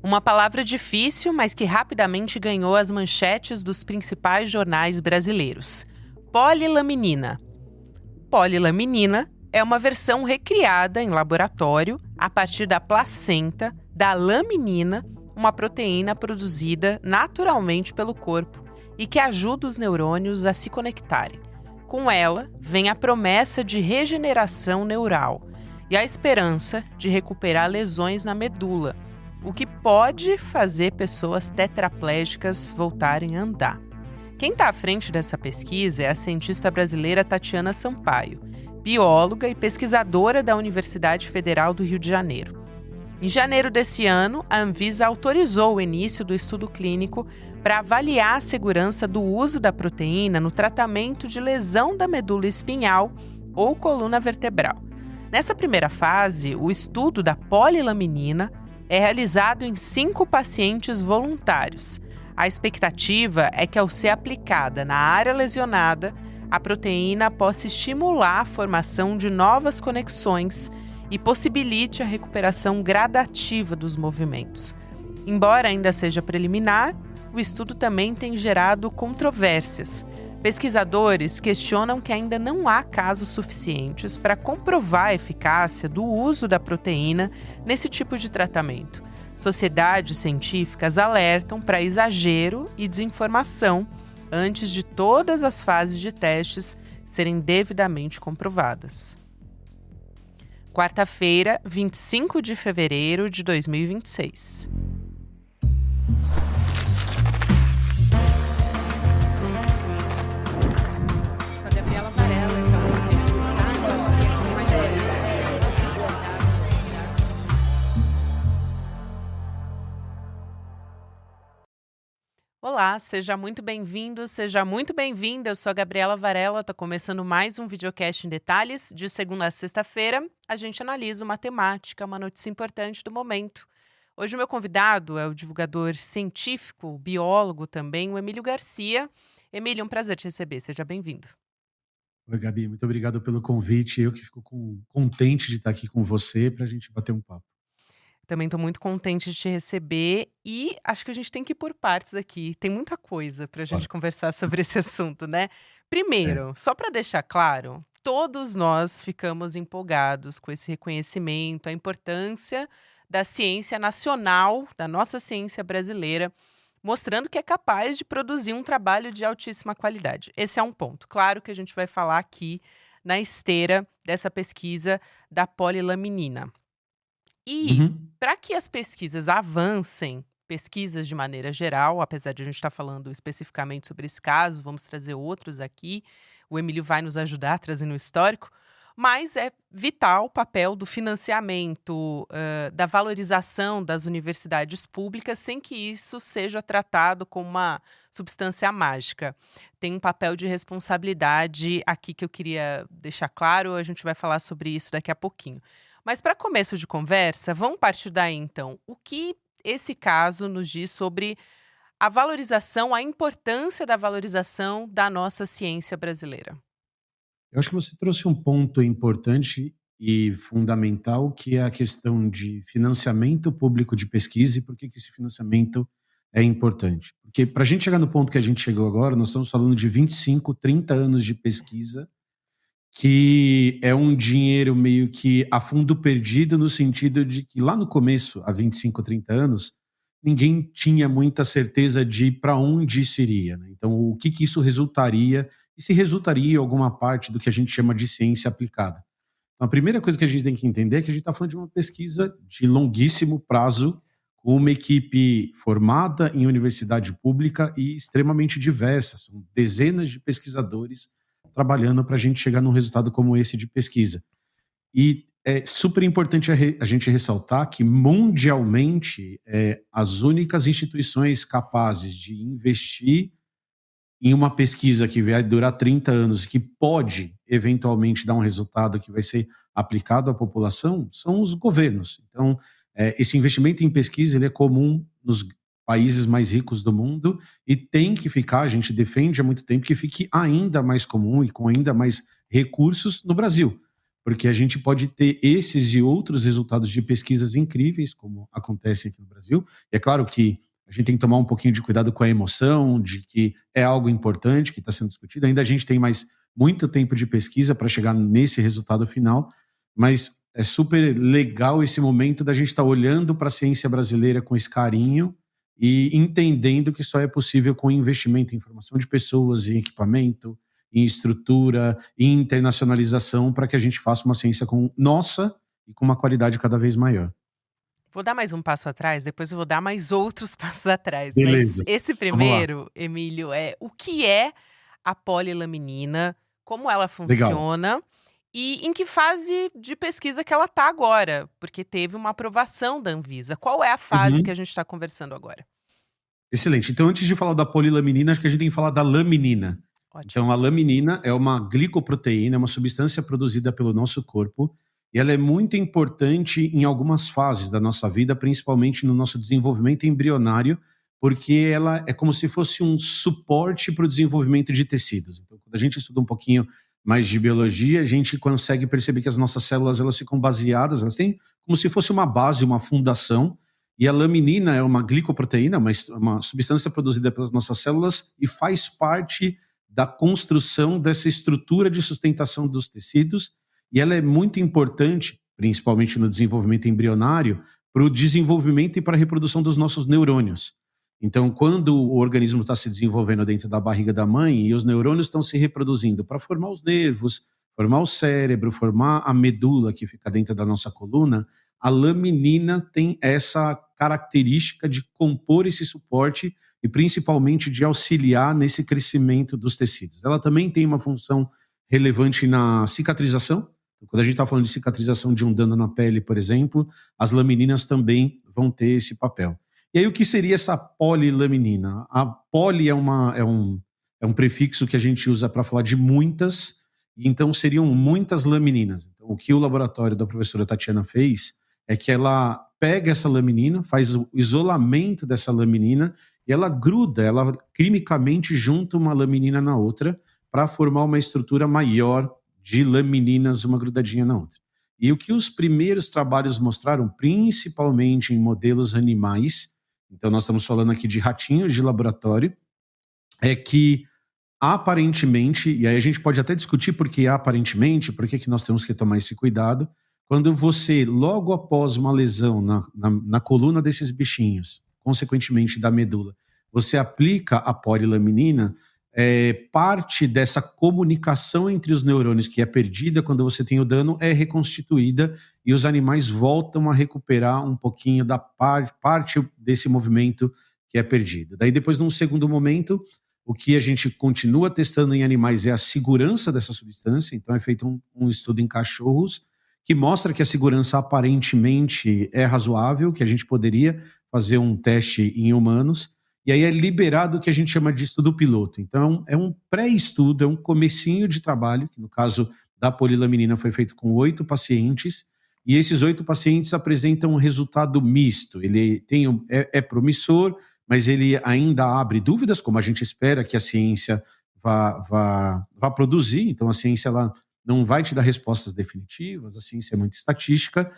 Uma palavra difícil, mas que rapidamente ganhou as manchetes dos principais jornais brasileiros. Polilaminina. Polilaminina é uma versão recriada em laboratório a partir da placenta da laminina, uma proteína produzida naturalmente pelo corpo e que ajuda os neurônios a se conectarem. Com ela, vem a promessa de regeneração neural e a esperança de recuperar lesões na medula, o que pode fazer pessoas tetraplégicas voltarem a andar. Quem está à frente dessa pesquisa é a cientista brasileira Tatiana Sampaio, bióloga e pesquisadora da Universidade Federal do Rio de Janeiro. Em janeiro desse ano, a Anvisa autorizou o início do estudo clínico para avaliar a segurança do uso da proteína no tratamento de lesão da medula espinhal ou coluna vertebral. Nessa primeira fase, o estudo da polilaminina é realizado em 5 pacientes voluntários. A expectativa é que, ao ser aplicada na área lesionada, a proteína possa estimular a formação de novas conexões e possibilite a recuperação gradativa dos movimentos. Embora ainda seja preliminar, o estudo também tem gerado controvérsias. Pesquisadores questionam que ainda não há casos suficientes para comprovar a eficácia do uso da proteína nesse tipo de tratamento. Sociedades científicas alertam para exagero e desinformação antes de todas as fases de testes serem devidamente comprovadas. Quarta-feira, 25 de fevereiro de 2026. Sou Gabriela Varela, esse é o podcast com mais Olá, seja muito bem-vindo, seja muito bem-vinda. Eu sou a Gabriela Varela, está começando mais um videocast em detalhes. De segunda a sexta-feira, a gente analisa uma temática, uma notícia importante do momento. Hoje o meu convidado é o divulgador científico, biólogo também, o Emílio Garcia. Emílio, um prazer te receber, seja bem-vindo. Oi, Gabi, muito obrigado pelo convite. Eu que fico contente de estar aqui com você para a gente bater um papo. Também estou muito contente de te receber e acho que a gente tem que ir por partes aqui. Tem muita coisa para a gente Claro. conversar sobre esse assunto, né? É. Primeiro, só para deixar claro, todos nós ficamos empolgados com esse reconhecimento, a importância da ciência nacional, da nossa ciência brasileira, mostrando que é capaz de produzir um trabalho de altíssima qualidade. Esse é um ponto. Claro que a gente vai falar aqui na esteira dessa pesquisa da polilaminina. E Uhum. para que as pesquisas avancem, pesquisas de maneira geral, apesar de a gente estar falando especificamente sobre esse caso, vamos trazer outros aqui, o Emílio vai nos ajudar trazendo o histórico, mas é vital o papel do financiamento, da valorização das universidades públicas, sem que isso seja tratado como uma substância mágica. Tem um papel de responsabilidade aqui que eu queria deixar claro, a gente vai falar sobre isso daqui a pouquinho. Mas para começo de conversa, vamos partir daí então. O que esse caso nos diz sobre a valorização, a importância da valorização da nossa ciência brasileira? Eu acho que você trouxe um ponto importante e fundamental, que é a questão de financiamento público de pesquisa e por que esse financiamento é importante. Porque para a gente chegar no ponto que a gente chegou agora, nós estamos falando de 25, 30 anos de pesquisa, que é um dinheiro meio que a fundo perdido, no sentido de que lá no começo, há 25, 30 anos, ninguém tinha muita certeza de para onde isso iria, né? Então, o que isso resultaria, e se resultaria em alguma parte do que a gente chama de ciência aplicada. Então, a primeira coisa que a gente tem que entender é que a gente está falando de uma pesquisa de longuíssimo prazo, com uma equipe formada em universidade pública e extremamente diversa. São dezenas de pesquisadores trabalhando para a gente chegar num resultado como esse de pesquisa. E é super importante a gente ressaltar que, mundialmente, as únicas instituições capazes de investir em uma pesquisa que vai durar 30 anos, que pode, eventualmente, dar um resultado que vai ser aplicado à população, são os governos. Então, esse investimento em pesquisa ele é comum nos países mais ricos do mundo e tem que ficar, a gente defende há muito tempo, que fique ainda mais comum e com ainda mais recursos no Brasil. porque a gente pode ter esses e outros resultados de pesquisas incríveis, como acontece aqui no Brasil. E é claro que a gente tem que tomar um pouquinho de cuidado com a emoção, de que é algo importante que está sendo discutido. Ainda a gente tem mais muito tempo de pesquisa para chegar nesse resultado final, mas é super legal esse momento da gente estar olhando para a ciência brasileira com esse carinho e entendendo que só é possível com investimento em formação de pessoas, em equipamento, em estrutura, em internacionalização, para que a gente faça uma ciência com nossa e com uma qualidade cada vez maior. Vou dar mais um passo atrás, depois eu vou dar mais outros passos atrás. Mas Beleza, esse vamos lá. primeiro, Emílio, é o que é a polilaminina, como ela Legal. funciona e em que fase de pesquisa que ela está agora, porque teve uma aprovação da Anvisa. Qual é a fase que Uhum. a gente está conversando agora? Excelente. Então, antes de falar da polilaminina, acho que a gente tem que falar da laminina. Então, Ótimo. a laminina é uma glicoproteína, é uma substância produzida pelo nosso corpo, e ela é muito importante em algumas fases da nossa vida, principalmente no nosso desenvolvimento embrionário, porque ela é como se fosse um suporte para o desenvolvimento de tecidos. Então, quando a gente estuda um pouquinho mais de biologia, a gente consegue perceber que as nossas células elas ficam baseadas, elas têm como se fosse uma base, uma fundação, e a laminina é uma glicoproteína, uma substância produzida pelas nossas células e faz parte da construção dessa estrutura de sustentação dos tecidos. E ela é muito importante, principalmente no desenvolvimento embrionário, para o desenvolvimento e para a reprodução dos nossos neurônios. Então, quando o organismo está se desenvolvendo dentro da barriga da mãe e os neurônios estão se reproduzindo para formar os nervos, formar o cérebro, formar a medula que fica dentro da nossa coluna, a laminina tem essa característica de compor esse suporte e principalmente de auxiliar nesse crescimento dos tecidos. Ela também tem uma função relevante na cicatrização. Quando a gente está falando de cicatrização de um dano na pele, por exemplo, as lamininas também vão ter esse papel. E aí, o que seria essa polilaminina? A poli é um prefixo que a gente usa para falar de muitas, então seriam muitas lamininas. Então, o que o laboratório da professora Tatiana fez é que ela pega essa laminina, faz o isolamento dessa laminina e ela gruda, ela quimicamente junta uma laminina na outra para formar uma estrutura maior de lamininas, uma grudadinha na outra. E o que os primeiros trabalhos mostraram, principalmente em modelos animais, então nós estamos falando aqui de ratinhos de laboratório, é que aparentemente, e aí a gente pode até discutir por que que nós temos que tomar esse cuidado, quando você, logo após uma lesão na coluna desses bichinhos, consequentemente da medula, você aplica a polilaminina, parte dessa comunicação entre os neurônios que é perdida quando você tem o dano é reconstituída e os animais voltam a recuperar um pouquinho da parte desse movimento que é perdido. Daí depois, num segundo momento, o que a gente continua testando em animais é a segurança dessa substância. Então é feito um estudo em cachorros que mostra que a segurança aparentemente é razoável, que a gente poderia fazer um teste em humanos. E aí é liberado o que a gente chama de estudo piloto. Então é um pré-estudo, é um comecinho de trabalho, que no caso da polilaminina foi feito com 8 pacientes, e esses 8 pacientes apresentam um resultado misto. Ele é promissor, mas ele ainda abre dúvidas, como a gente espera que a ciência vá produzir. Então, a ciência ela não vai te dar respostas definitivas, a ciência é muito estatística.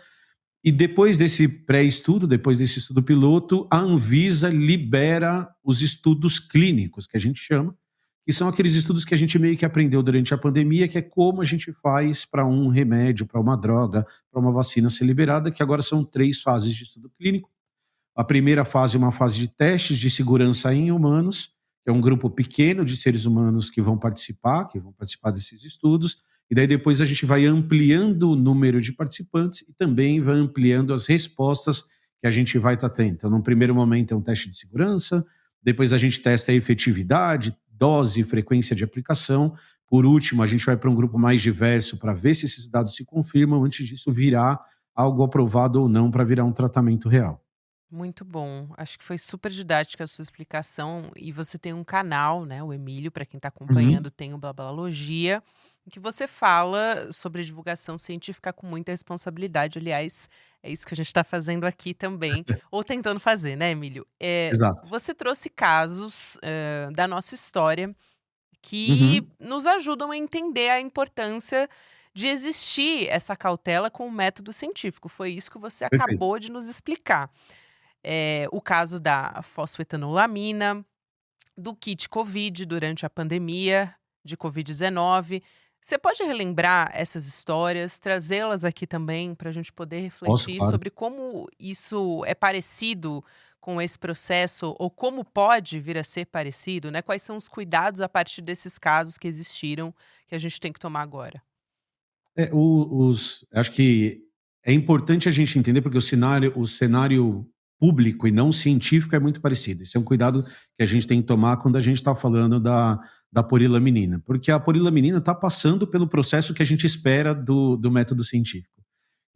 E depois desse pré-estudo, depois desse estudo piloto, a Anvisa libera os estudos clínicos, que a gente chama, que são aqueles estudos que a gente meio que aprendeu durante a pandemia, que é como a gente faz para um remédio, para uma droga, para uma vacina ser liberada, que agora são 3 fases de estudo clínico. A primeira fase é uma fase de testes de segurança em humanos, que é um grupo pequeno de seres humanos que vão participar desses estudos, e daí depois a gente vai ampliando o número de participantes e também vai ampliando as respostas que a gente vai estar tendo. Então, num primeiro momento é um teste de segurança, depois a gente testa a efetividade, dose e frequência de aplicação. Por último, a gente vai para um grupo mais diverso para ver se esses dados se confirmam antes disso virar algo aprovado ou não para virar um tratamento real. Muito bom. Acho que foi super didática a sua explicação. E você tem um canal, né? O Emílio, para quem está Uhum. acompanhando, tem o Babalologia, em que você fala sobre divulgação científica com muita responsabilidade. Aliás, é isso que a gente está fazendo aqui também, ou tentando fazer, né, Emílio? Exato. Você trouxe casos da nossa história que Uhum. nos ajudam a entender a importância de existir essa cautela com o método científico. Foi isso que você Perfeito. acabou de nos explicar. O caso da fosfetanolamina, do kit Covid durante a pandemia de Covid-19. Você pode relembrar essas histórias, trazê-las aqui também para a gente poder Posso, refletir claro. sobre como isso é parecido com esse processo ou como pode vir a ser parecido, né? Quais são os cuidados a partir desses casos que existiram que a gente tem que tomar agora? Acho que é importante a gente entender, porque o cenário público e não científico é muito parecido. Isso é um cuidado que a gente tem que tomar quando a gente está falando da porilaminina, porque a porilaminina está passando pelo processo que a gente espera do método científico.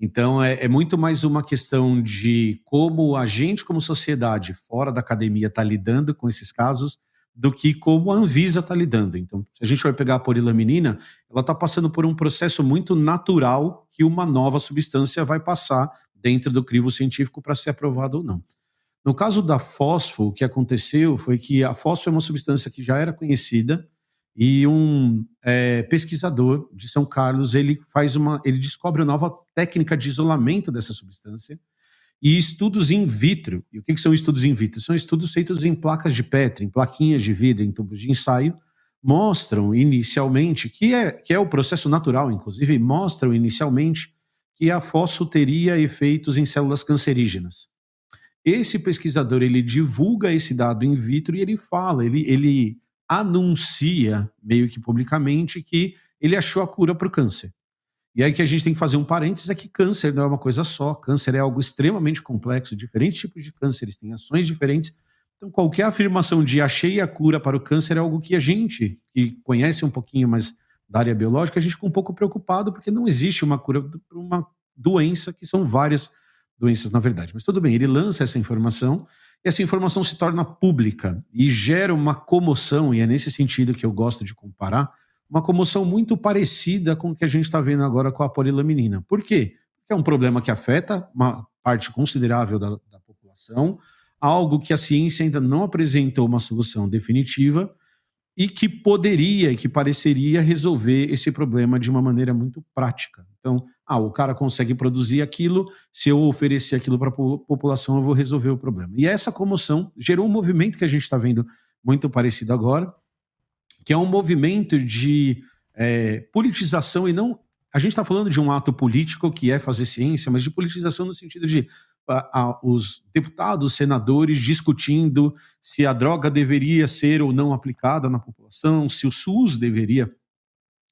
Então, é muito mais uma questão de como a gente, como sociedade, fora da academia, está lidando com esses casos, do que como a Anvisa está lidando. Então, se a gente vai pegar a porilaminina, ela está passando por um processo muito natural que uma nova substância vai passar dentro do crivo científico para ser aprovada ou não. No caso da fosfo, o que aconteceu foi que a fosfo é uma substância que já era conhecida e um pesquisador de São Carlos ele descobre uma nova técnica de isolamento dessa substância e estudos in vitro. E o que são estudos in vitro? São estudos feitos em placas de Petri, em plaquinhas de vidro, em tubos de ensaio, mostram inicialmente, que é o processo natural, inclusive, mostram inicialmente que a fosfo teria efeitos em células cancerígenas. Esse pesquisador, ele divulga esse dado in vitro e ele fala, ele anuncia, meio que publicamente, que ele achou a cura para o câncer. E aí que a gente tem que fazer um parênteses é que câncer não é uma coisa só, câncer é algo extremamente complexo, diferentes tipos de cânceres têm ações diferentes. Então, qualquer afirmação de achei a cura para o câncer é algo que a gente, que conhece um pouquinho mais da área biológica, a gente fica um pouco preocupado porque não existe uma cura para uma doença, que são várias doenças, na verdade. Mas tudo bem, ele lança essa informação e essa informação se torna pública e gera uma comoção, e é nesse sentido que eu gosto de comparar, uma comoção muito parecida com o que a gente está vendo agora com a polilaminina. Por quê? Porque é um problema que afeta uma parte considerável da população, algo que a ciência ainda não apresentou uma solução definitiva e que poderia e que pareceria resolver esse problema de uma maneira muito prática. Então, o cara consegue produzir aquilo, se eu oferecer aquilo para a população, eu vou resolver o problema. E essa comoção gerou um movimento que a gente está vendo muito parecido agora, que é um movimento de politização, e não. A gente está falando de um ato político que é fazer ciência, mas de politização no sentido de os deputados, senadores discutindo se a droga deveria ser ou não aplicada na população, se o SUS deveria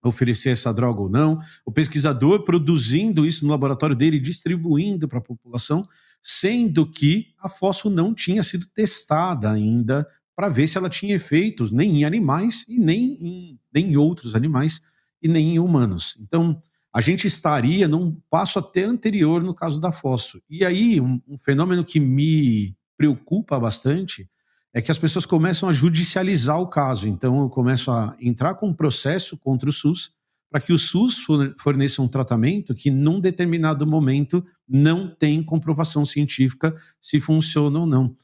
oferecer essa droga ou não, o pesquisador produzindo isso no laboratório dele e distribuindo para a população, sendo que a fosfo não tinha sido testada ainda para ver se ela tinha efeitos nem em animais e nem em outros animais e nem em humanos. Então, a gente estaria num passo até anterior no caso da fosfo. E aí, um fenômeno que me preocupa bastante é que as pessoas começam a judicializar o caso. Então, eu começo a entrar com um processo contra o SUS para que o SUS forneça um tratamento que, num determinado momento, não tem comprovação científica se funciona ou não.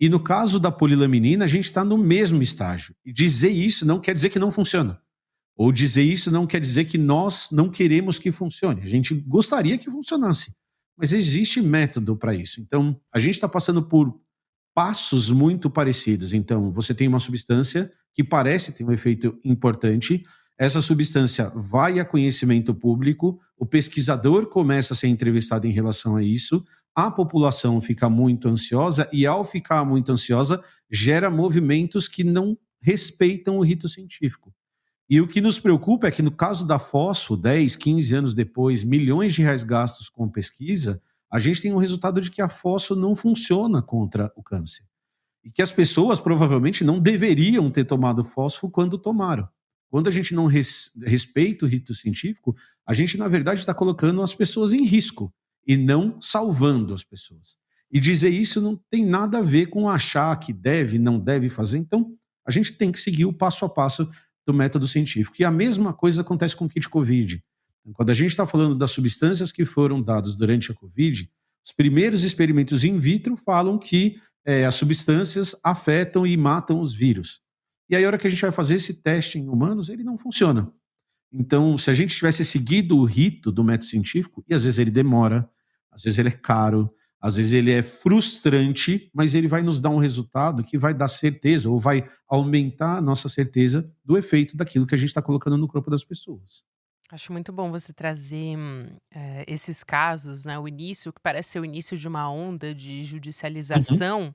E no caso da polilaminina, a gente está no mesmo estágio. E dizer isso não quer dizer que não funciona. Ou dizer isso não quer dizer que nós não queremos que funcione. A gente gostaria que funcionasse, mas existe método para isso. Então, a gente está passando por passos muito parecidos. Então, você tem uma substância que parece ter um efeito importante, essa substância vai a conhecimento público, o pesquisador começa a ser entrevistado em relação a isso, a população fica muito ansiosa e, ao ficar muito ansiosa, gera movimentos que não respeitam o rito científico. E o que nos preocupa é que, no caso da fosfo, 10, 15 anos depois, milhões de reais gastos com pesquisa, a gente tem um resultado de que a fosfo não funciona contra o câncer. E que as pessoas provavelmente não deveriam ter tomado fósforo quando tomaram. Quando a gente não respeita o rito científico, a gente, na verdade, está colocando as pessoas em risco e não salvando as pessoas. E dizer isso não tem nada a ver com achar que deve, não deve fazer. Então, a gente tem que seguir o passo a passo do método científico. E a mesma coisa acontece com o kit Covid. Quando a gente está falando das substâncias que foram dadas durante a Covid, os primeiros experimentos in vitro falam que as substâncias afetam e matam os vírus. E aí, a hora que a gente vai fazer esse teste em humanos, ele não funciona. Então, se a gente tivesse seguido o rito do método científico, e às vezes ele demora, às vezes ele é caro, às vezes ele é frustrante, mas ele vai nos dar um resultado que vai dar certeza ou vai aumentar a nossa certeza do efeito daquilo que a gente está colocando no corpo das pessoas. Acho muito bom você trazer, esses casos, né, o início que parece ser o início de uma onda de Uhum. judicialização.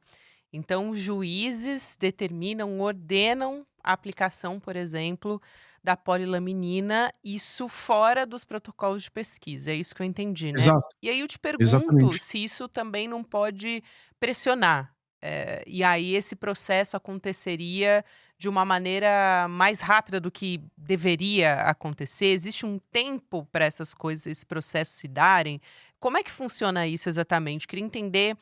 Então os juízes determinam, ordenam a aplicação, por exemplo, da polilaminina, isso fora dos protocolos de pesquisa, é isso que eu entendi, né. Exato, E aí eu te pergunto exatamente. se isso também não pode pressionar, e aí esse processo aconteceria de uma maneira mais rápida do que deveria acontecer? Existe um tempo para essas coisas, esses processos se darem? Como é que funciona isso exatamente? Queria entender,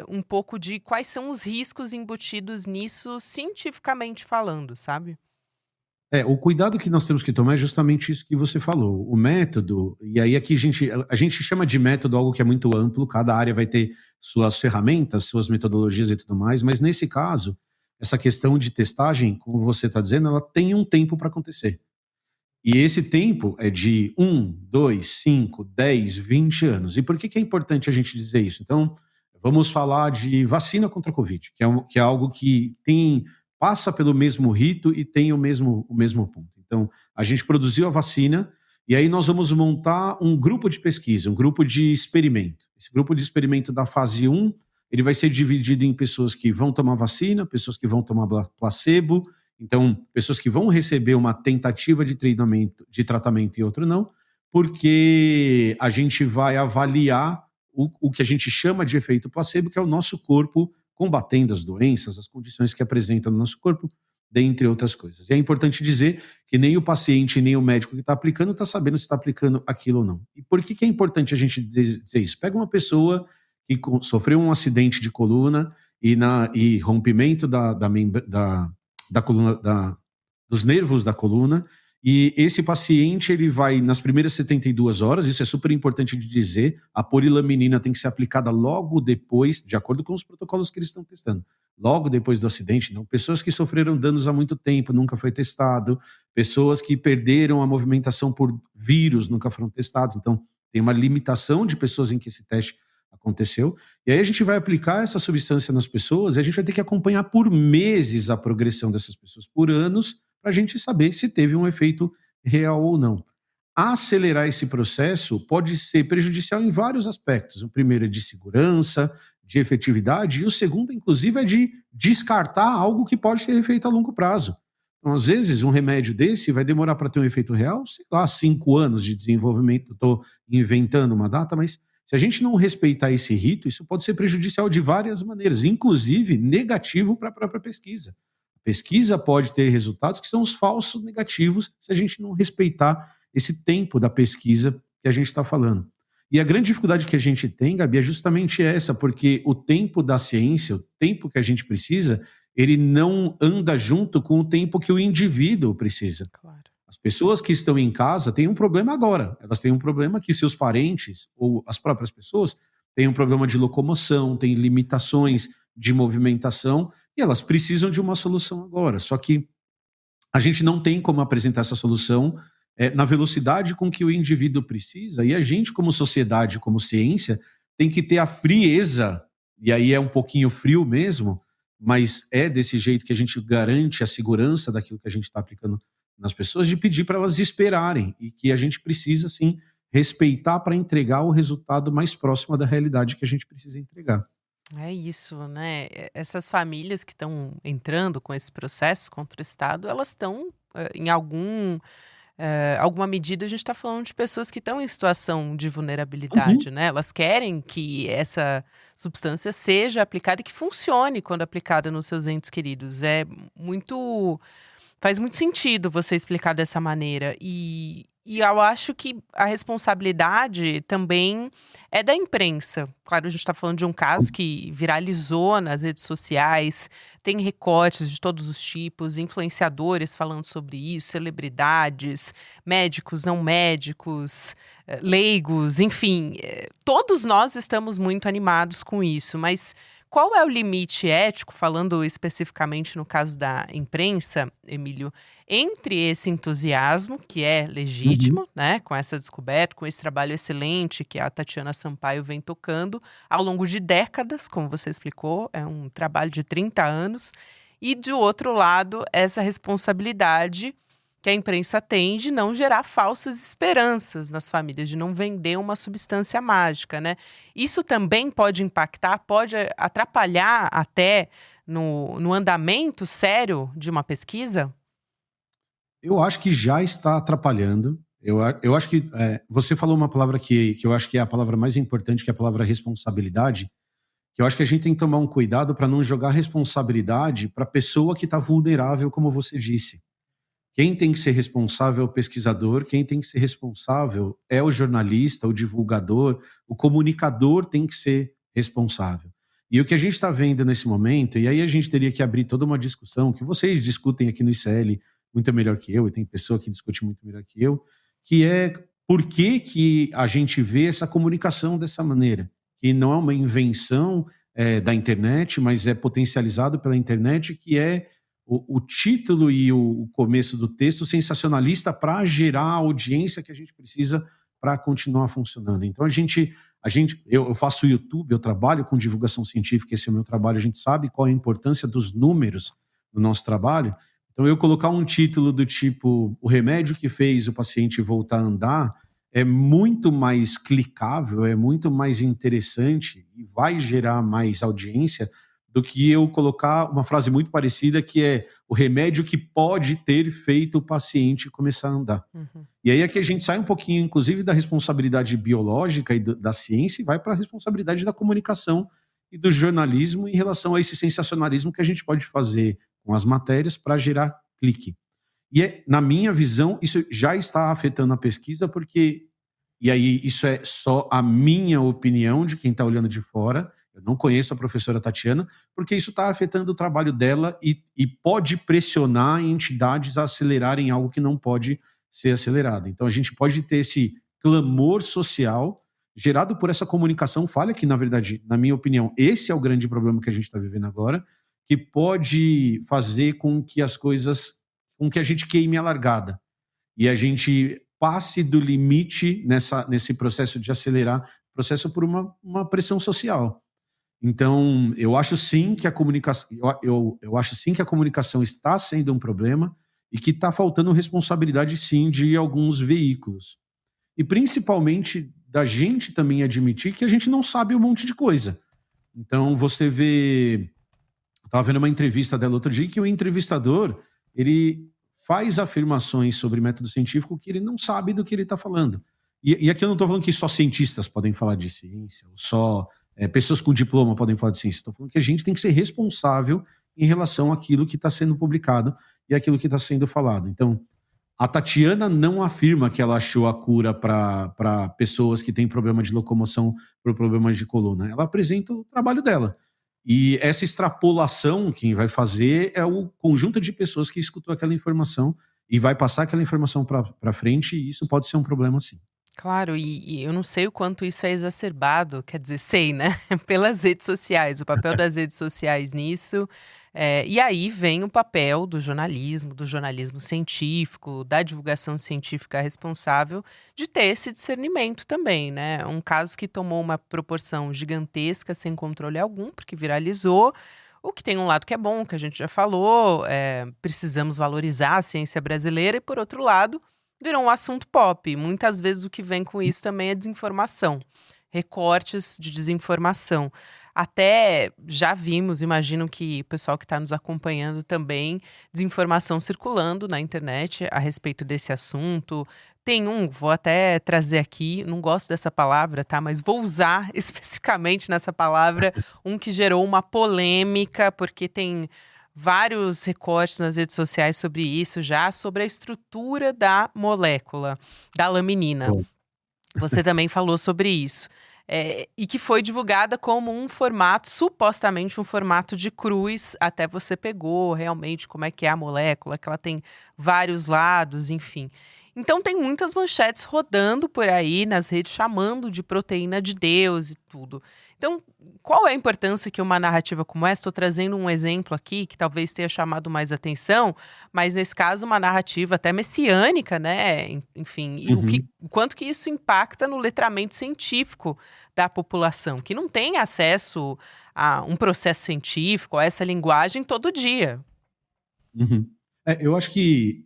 um pouco de quais são os riscos embutidos nisso, cientificamente falando, sabe? O cuidado que nós temos que tomar é justamente isso que você falou. O método, e aí aqui a gente chama de método algo que é muito amplo, cada área vai ter suas ferramentas, suas metodologias e tudo mais, mas nesse caso, essa questão de testagem, como você está dizendo, ela tem um tempo para acontecer. E esse tempo é de 1, 2, 5, 10, 20 anos. E por que é importante a gente dizer isso? Então, vamos falar de vacina contra a Covid, que é algo que passa pelo mesmo rito e tem o mesmo ponto. Então, a gente produziu a vacina e aí nós vamos montar um grupo de pesquisa, um grupo de experimento. Esse grupo de experimento da fase um, ele vai ser dividido em pessoas que vão tomar vacina, pessoas que vão tomar placebo, então, pessoas que vão receber uma tentativa de tratamento e outra não, porque a gente vai avaliar o que a gente chama de efeito placebo, que é o nosso corpo combatendo as doenças, as condições que apresenta no nosso corpo, dentre outras coisas. E é importante dizer que nem o paciente, nem o médico que está aplicando está sabendo se está aplicando aquilo ou não. E por que é importante a gente dizer isso? Pega uma pessoa que sofreu um acidente de coluna e rompimento da coluna, dos nervos da coluna, e esse paciente ele vai nas primeiras 72 horas, isso é super importante de dizer, a polilaminina tem que ser aplicada logo depois, de acordo com os protocolos que eles estão testando, logo depois do acidente. Não, pessoas que sofreram danos há muito tempo, nunca foi testado, pessoas que perderam a movimentação por vírus, nunca foram testados, então tem uma limitação de pessoas em que esse teste aconteceu. E aí a gente vai aplicar essa substância nas pessoas e a gente vai ter que acompanhar por meses a progressão dessas pessoas, por anos, para a gente saber se teve um efeito real ou não. Acelerar esse processo pode ser prejudicial em vários aspectos. O primeiro é de segurança, de efetividade, e o segundo, inclusive, é de descartar algo que pode ter efeito a longo prazo. Então, às vezes, um remédio desse vai demorar para ter um efeito real, sei lá, 5 anos de desenvolvimento. Estou inventando uma data, mas se a gente não respeitar esse rito, isso pode ser prejudicial de várias maneiras, inclusive negativo para a própria pesquisa. A pesquisa pode ter resultados que são os falsos negativos se a gente não respeitar esse tempo da pesquisa que a gente está falando. E a grande dificuldade que a gente tem, Gabi, é justamente essa, porque o tempo da ciência, o tempo que a gente precisa, ele não anda junto com o tempo que o indivíduo precisa. Claro. As pessoas que estão em casa têm um problema agora. Elas têm um problema que seus parentes ou as próprias pessoas têm um problema de locomoção, têm limitações de movimentação e elas precisam de uma solução agora. Só que a gente não tem como apresentar essa solução na velocidade com que o indivíduo precisa, e a gente, como sociedade, como ciência, tem que ter a frieza, e aí é um pouquinho frio mesmo, mas é desse jeito que a gente garante a segurança daquilo que a gente está aplicando nas pessoas, de pedir para elas esperarem, e que a gente precisa, sim, respeitar para entregar o resultado mais próximo da realidade que a gente precisa entregar. É isso, né? Essas famílias que estão entrando com esses processos contra o Estado, elas estão, em alguma medida, a gente está falando de pessoas que estão em situação de Uhum. vulnerabilidade, né? Elas querem que essa substância seja aplicada e que funcione quando aplicada nos seus entes queridos. Muito Faz muito sentido você explicar dessa maneira. E eu acho que a responsabilidade também é da imprensa. Claro, a gente está falando de um caso que viralizou nas redes sociais, tem recortes de todos os tipos, influenciadores falando sobre isso, celebridades, médicos, não médicos, leigos, enfim, todos nós estamos muito animados com isso, mas qual é o limite ético, falando especificamente no caso da imprensa, Emílio, entre esse entusiasmo, que é Uhum. legítimo, né, com essa descoberta, com esse trabalho excelente que a Tatiana Sampaio vem tocando ao longo de décadas, como você explicou, é um trabalho de 30 anos, e de outro lado, essa responsabilidade que a imprensa tem de não gerar falsas esperanças nas famílias, de não vender uma substância mágica, né? Isso também pode impactar, pode atrapalhar até no andamento sério de uma pesquisa? Eu acho que já está atrapalhando. Eu acho que você falou uma palavra que eu acho que é a palavra mais importante, que é a palavra responsabilidade. Que eu acho que a gente tem que tomar um cuidado para não jogar responsabilidade para a pessoa que está vulnerável, como você disse. Quem tem que ser responsável é o pesquisador, quem tem que ser responsável é o jornalista, o divulgador, o comunicador tem que ser responsável. E o que a gente está vendo nesse momento, e aí a gente teria que abrir toda uma discussão, que vocês discutem aqui no ICL muito melhor que eu, e tem pessoa que discute muito melhor que eu, que é por que, que a gente vê essa comunicação dessa maneira, que não é uma invenção da internet, mas é potencializado pela internet, que é o título e o começo do texto sensacionalista para gerar a audiência que a gente precisa para continuar funcionando. Então eu faço YouTube, eu trabalho com divulgação científica, esse é o meu trabalho, a gente sabe qual é a importância dos números no nosso trabalho. Então eu colocar um título do tipo o remédio que fez o paciente voltar a andar é muito mais clicável, é muito mais interessante e vai gerar mais audiência do que eu colocar uma frase muito parecida que é o remédio que pode ter feito o paciente começar a andar. Uhum. E aí é que a gente sai um pouquinho, inclusive, da responsabilidade biológica e da ciência e vai para a responsabilidade da comunicação e do jornalismo em relação a esse sensacionalismo que a gente pode fazer com as matérias para gerar clique. Na minha visão, isso já está afetando a pesquisa, porque e aí isso é só a minha opinião de quem está olhando de fora, eu não conheço a professora Tatiana, porque isso está afetando o trabalho dela e pode pressionar entidades a acelerarem algo que não pode ser acelerado. Então a gente pode ter esse clamor social gerado por essa comunicação falha, que na verdade, na minha opinião, esse é o grande problema que a gente está vivendo agora, que pode fazer com que com que a gente queime a largada e a gente passe do limite nesse processo de acelerar, processo por uma pressão social. Então, eu acho sim que a comunicação, eu acho sim que a comunicação está sendo um problema e que está faltando responsabilidade sim de alguns veículos. E principalmente da gente também admitir que a gente não sabe um monte de coisa. Então, você vê, eu estava vendo uma entrevista dela outro dia que o entrevistador, ele faz afirmações sobre método científico que ele não sabe do que ele está falando. E aqui eu não estou falando que só cientistas podem falar de ciência, ou só pessoas com diploma podem falar de ciência. Estou falando que a gente tem que ser responsável em relação àquilo que está sendo publicado e àquilo que está sendo falado. Então, a Tatiana não afirma que ela achou a cura para pessoas que têm problema de locomoção por problemas de coluna. Ela apresenta o trabalho dela. E essa extrapolação, quem vai fazer é o conjunto de pessoas que escutou aquela informação e vai passar aquela informação para frente, e isso pode ser um problema sim. Claro, e eu não sei o quanto isso é exacerbado, quer dizer, sei, né, pelas redes sociais, o papel das redes sociais nisso, e aí vem o papel do jornalismo científico, da divulgação científica responsável, de ter esse discernimento também, né. Um caso que tomou uma proporção gigantesca, sem controle algum, porque viralizou, o que tem um lado que é bom, que a gente já falou, precisamos valorizar a ciência brasileira, e por outro lado virou um assunto pop. Muitas vezes o que vem com isso também é desinformação, recortes de desinformação. Até já vimos, imagino que o pessoal que está nos acompanhando também, desinformação circulando na internet a respeito desse assunto. Tem vou até trazer aqui, não gosto dessa palavra, tá? Mas vou usar especificamente nessa palavra, que gerou uma polêmica, porque tem vários recortes nas redes sociais sobre isso já, sobre a estrutura da molécula, da laminina. Bom. Você também falou sobre isso. E que foi divulgada como um formato, supostamente um formato de cruz, até você pegou realmente como é que é a molécula, que ela tem vários lados, enfim. Então tem muitas manchetes rodando por aí nas redes chamando de proteína de Deus e tudo. Então, qual é a importância que uma narrativa como essa, estou trazendo um exemplo aqui que talvez tenha chamado mais atenção, mas nesse caso uma narrativa até messiânica, né? Enfim, e Uhum. o quanto que isso impacta no letramento científico da população, que não tem acesso a um processo científico, a essa linguagem todo dia. Uhum. Eu acho que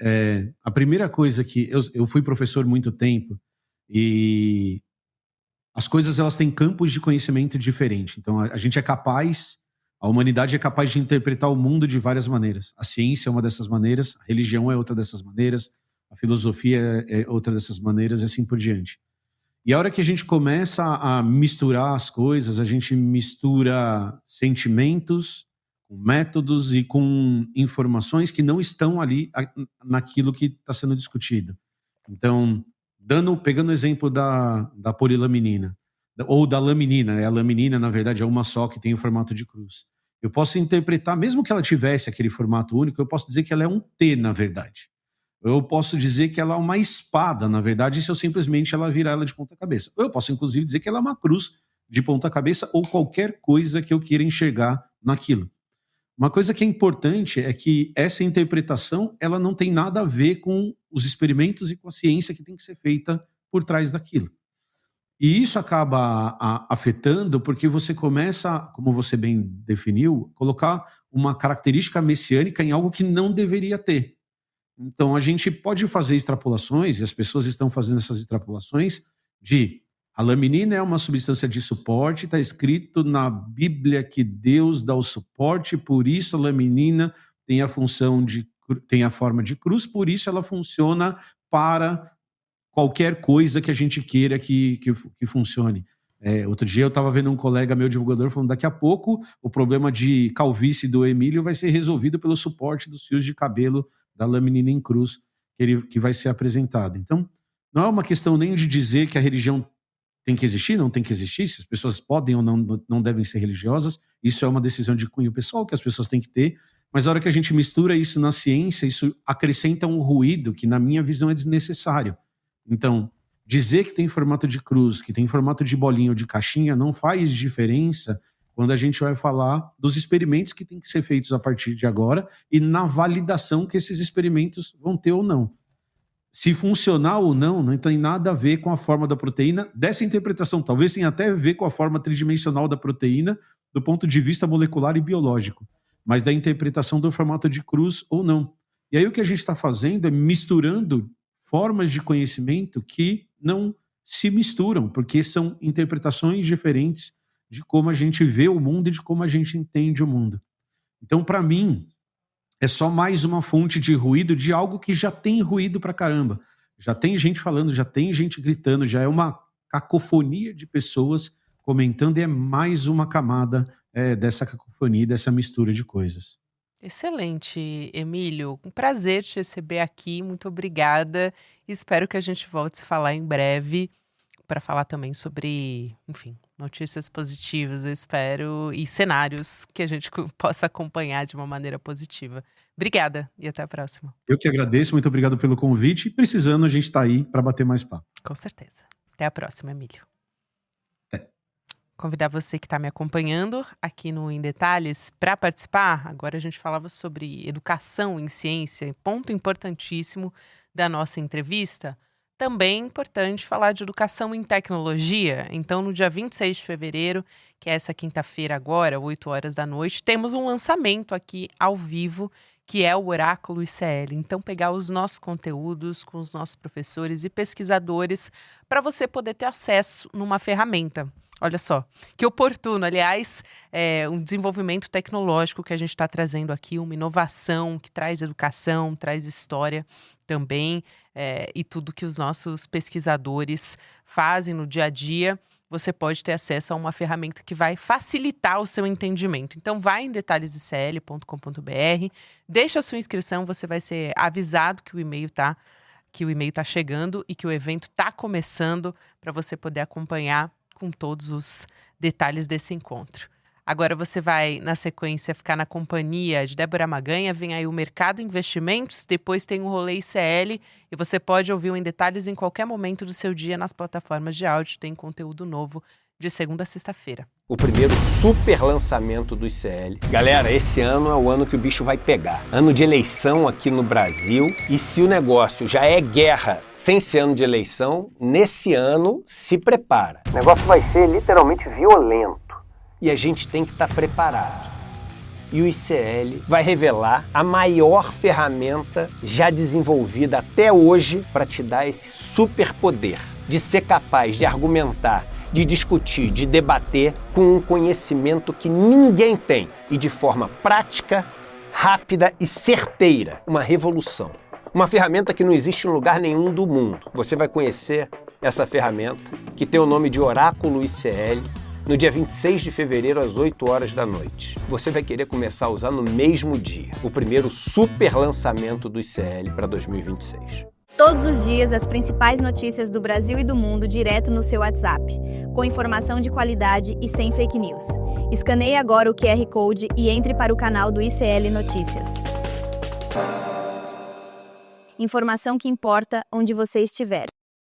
a primeira coisa que eu fui professor muito tempo e as coisas elas têm campos de conhecimento diferentes. Então a gente é capaz, a humanidade é capaz de interpretar o mundo de várias maneiras. A ciência é uma dessas maneiras, a religião é outra dessas maneiras, a filosofia é outra dessas maneiras, e assim por diante. E a hora que a gente começa a misturar as coisas, a gente mistura sentimentos com métodos e com informações que não estão ali naquilo que está sendo discutido. Então, pegando o exemplo da polilaminina, ou da laminina, a laminina, na verdade, é uma só que tem o formato de cruz. Eu posso interpretar, mesmo que ela tivesse aquele formato único, eu posso dizer que ela é um T, na verdade. Eu posso dizer que ela é uma espada, na verdade, se eu simplesmente ela virar ela de ponta cabeça. Ou eu posso, inclusive, dizer que ela é uma cruz de ponta cabeça ou qualquer coisa que eu queira enxergar naquilo. Uma coisa que é importante é que essa interpretação ela não tem nada a ver com os experimentos e com a ciência que tem que ser feita por trás daquilo. E isso acaba afetando porque você começa, como você bem definiu, colocar uma característica messiânica em algo que não deveria ter. Então, a gente pode fazer extrapolações, e as pessoas estão fazendo essas extrapolações, de a laminina é uma substância de suporte, está escrito na Bíblia que Deus dá o suporte, por isso a laminina tem a função tem a forma de cruz, por isso ela funciona para qualquer coisa que a gente queira que funcione. Outro dia eu estava vendo um colega meu divulgador falando daqui a pouco o problema de calvície do Emílio vai ser resolvido pelo suporte dos fios de cabelo da laminina em cruz que vai ser apresentado. Então, não é uma questão nem de dizer que a religião tem que existir, não tem que existir, se as pessoas podem ou não devem ser religiosas, isso é uma decisão de cunho pessoal que as pessoas têm que ter, mas a hora que a gente mistura isso na ciência, isso acrescenta um ruído que, na minha visão, é desnecessário. Então, dizer que tem formato de cruz, que tem formato de bolinha ou de caixinha, não faz diferença quando a gente vai falar dos experimentos que têm que ser feitos a partir de agora e na validação que esses experimentos vão ter ou não. Se funcionar ou não tem nada a ver com a forma da proteína dessa interpretação. Talvez tenha até a ver com a forma tridimensional da proteína do ponto de vista molecular e biológico, mas da interpretação do formato de cruz ou não. E aí o que a gente está fazendo é misturando formas de conhecimento que não se misturam, porque são interpretações diferentes de como a gente vê o mundo e de como a gente entende o mundo. Então, para mim, é só mais uma fonte de ruído de algo que já tem ruído pra caramba. Já tem gente falando, já tem gente gritando, já é uma cacofonia de pessoas comentando e é mais uma camada dessa cacofonia, dessa mistura de coisas. Excelente, Emílio. Um prazer te receber aqui. Muito obrigada. Espero que a gente volte a se falar em breve para falar também sobre, enfim, notícias positivas, eu espero, e cenários que a gente possa acompanhar de uma maneira positiva. Obrigada e até a próxima. Eu que agradeço, muito obrigado pelo convite. E precisando, a gente está aí para bater mais papo. Com certeza. Até a próxima, Emílio. Até. Convidar você que está me acompanhando aqui no Em Detalhes para participar. Agora a gente falava sobre educação em ciência, ponto importantíssimo da nossa entrevista. Também é importante falar de educação em tecnologia. Então, no dia 26 de fevereiro, que é essa quinta-feira agora, 8 horas da noite, temos um lançamento aqui ao vivo, que é o Oráculo ICL. Então, pegar os nossos conteúdos com os nossos professores e pesquisadores para você poder ter acesso numa ferramenta. Olha só, que oportuno, aliás, um desenvolvimento tecnológico que a gente está trazendo aqui, uma inovação que traz educação, traz história também, e tudo que os nossos pesquisadores fazem no dia a dia, você pode ter acesso a uma ferramenta que vai facilitar o seu entendimento. Então, vai em detalhesicl.com.br, deixa a sua inscrição, você vai ser avisado que o e-mail tá chegando e que o evento está começando para você poder acompanhar com todos os detalhes desse encontro. Agora você vai, na sequência, ficar na companhia de Débora Maganha, vem aí o Mercado Investimentos, depois tem o Rolê ICL e você pode ouvir o Em Detalhes em qualquer momento do seu dia nas plataformas de áudio, tem conteúdo novo de segunda a sexta-feira. O primeiro super lançamento do ICL. Galera, esse ano é o ano que o bicho vai pegar. Ano de eleição aqui no Brasil. E se o negócio já é guerra sem ser ano de eleição, nesse ano se prepara. O negócio vai ser literalmente violento. E a gente tem que estar preparado. E o ICL vai revelar a maior ferramenta já desenvolvida até hoje para te dar esse superpoder de ser capaz de argumentar, de discutir, de debater com um conhecimento que ninguém tem e de forma prática, rápida e certeira. Uma revolução. Uma ferramenta que não existe em lugar nenhum do mundo. Você vai conhecer essa ferramenta que tem o nome de Oráculo ICL no dia 26 de fevereiro às 8 horas da noite. Você vai querer começar a usar no mesmo dia. O primeiro super lançamento do ICL para 2026. Todos os dias, as principais notícias do Brasil e do mundo direto no seu WhatsApp, com informação de qualidade e sem fake news. Escaneie agora o QR Code e entre para o canal do ICL Notícias. Informação que importa onde você estiver.